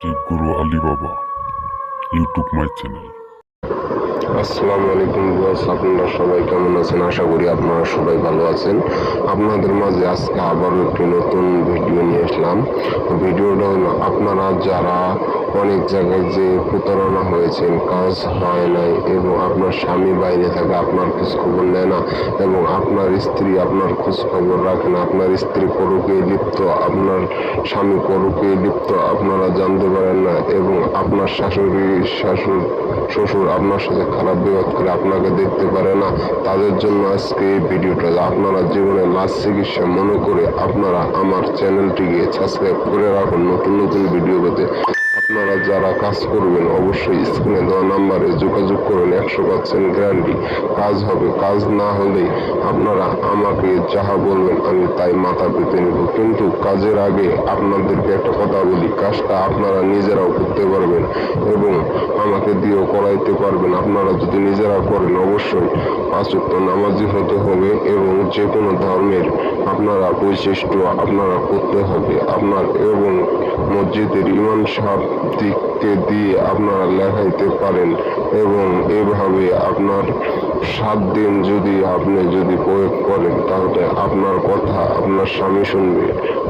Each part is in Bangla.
তান্ত্রিক গুরু আলী বাবা ইউটিউব মাই চ্যানেল। আসসালামু আলাইকুম ভিউয়ার্স, আপনারা সবাই কেমন আছেন? আশা করি আপনারা সবাই ভালো আছেন। আপনাদের মাঝে আজকে আবারও একটি নতুন ভিডিও নিয়ে আসলাম। ভিডিওটা হলো, আপনারা যারা অনেক জায়গায় যে প্রতারণা হয়েছেন, কাজ হয় নাই এবং আপনার স্বামী বাইরে থাকে, আপনার খোঁজ খবর নেয় না এবং আপনার স্ত্রী আপনার খোঁজ খবর রাখে না, আপনার স্ত্রী পরকে লিপ্ত, আপনার স্বামী পরকে লিপ্ত, আপনারা জানতে পারেন না এবং আপনার শ্বশুর আপনার সাথে খারাপ ব্যবহার করে আপনাকে দেখতে পারে না, তাদের জন্য আজকে এই ভিডিওটা। আপনারা জীবনে লাশ চিকিৎসা মনে করে আপনারা আমার চ্যানেলটিকে সাবস্ক্রাইব করে রাখুন নতুন নতুন ভিডিও পেতে। আপনারা যারা কাজ করবেন অবশ্যই স্ক্রিনে দেওয়া নাম্বারে যোগাযোগ করুন। 100% গ্যারান্টি কাজ হবে। কাজ না হলে আপনারা আমাকে যাহা বলবেন আমি তাই মাথা পেতে নেব, কিন্তু কাজের আগে আপনাদেরকে একটা কথা বলি, কাজটা আপনারা নিজেরাও করতে পারবেন এবং আমাকে দিয়েও করাইতে পারবেন। আপনারা যদি নিজেরা করেন অবশ্যই 5 ওয়াক্ত নামাজি হতে হবে এবং যে কোনো ধর্মের আপনারা বৈশিষ্ট্য আপনারা করতে হবে আপনার, এবং মসজিদের ইমাম সাহেবকে দিয়ে আপনারা লেখাইতে পারেন এবং এভাবে আপনার 7 দিন যদি আপনি প্রয়োগ করেন তাহলে আপনার কথা আপনার স্বামী শুনবে,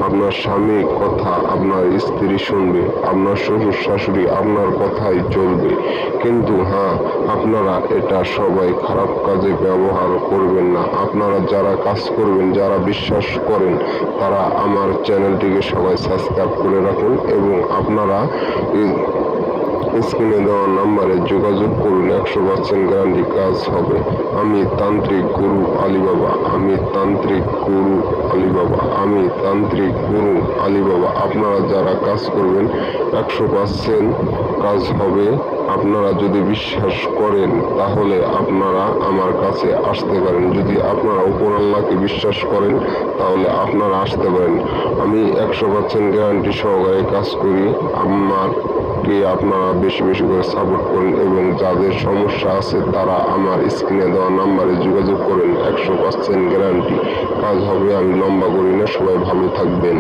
আপনার স্বামী কথা আপনার স্ত্রী শুনবে, আপনার শ্বশুর শাশুড়ি আপনার কথাই চলবে। কিন্তু হ্যাঁ, আপনারা এটা সবাই খারাপ কাজে ব্যবহার করবেন না। আপনারা যারা কাজ করবেন, যারা বিশ্বাস করেন, তারা আমার চ্যানেলটিকে সবাই সাবস্ক্রাইব করে রাখুন এবং আপনারা স্ক্রিনে দেওয়া নাম্বারে যোগাযোগ করুন। 100% গ্যারান্টি কাজ হবে। আমি তান্ত্রিক গুরু আলী বাবা, আমি তান্ত্রিক গুরু আলী বাবা, আমি তান্ত্রিক গুরু আলী বাবা। আপনারা যারা কাজ করবেন 100% কাজ হবে। আপনারা যদি বিশ্বাস করেন তাহলে আপনারা আমার কাছে আসতে পারেন। যদি আপনারা উপর আল্লাহকে বিশ্বাস করেন তাহলে আপনারা আসতে পারেন। আমি 100% গ্যারান্টি সহকারে কাজ করি। আপনারা বেশি বেশি করে সাপোর্ট করেন এবং যাদের সমস্যা আছে তারা আমার স্ক্রিনে দেওয়া নাম্বারে যোগাযোগ করেন। 100% গ্যারান্টি কাজ হবে। আমি লম্বা করি না, সবাই ভালো থাকবেন।